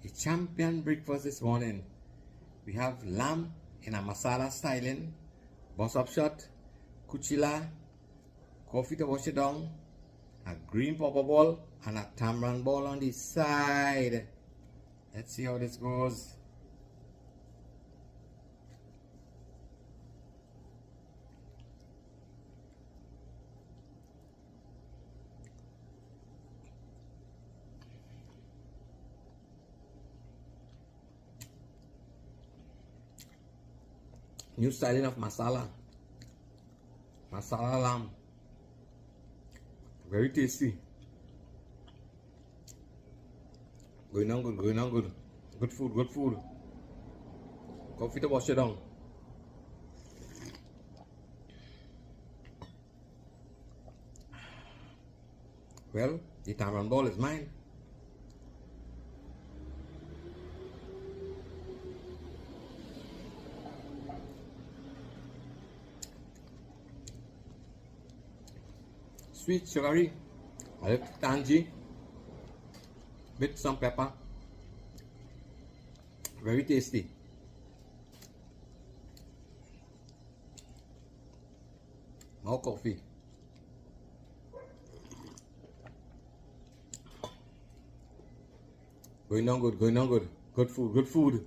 a champion breakfast this morning. We have lamb in a masala styling, bus up shot, kuchila, coffee to wash it down, a green pepper ball, and a tamarind ball on the side. Let's see how this goes. New styling of masala lamb, very tasty, going on good, good food, coffee to wash it down. Well, the tamarind ball is mine. Sweet, sugary, a little tangy, with some pepper, very tasty. More coffee. Going on good, good food.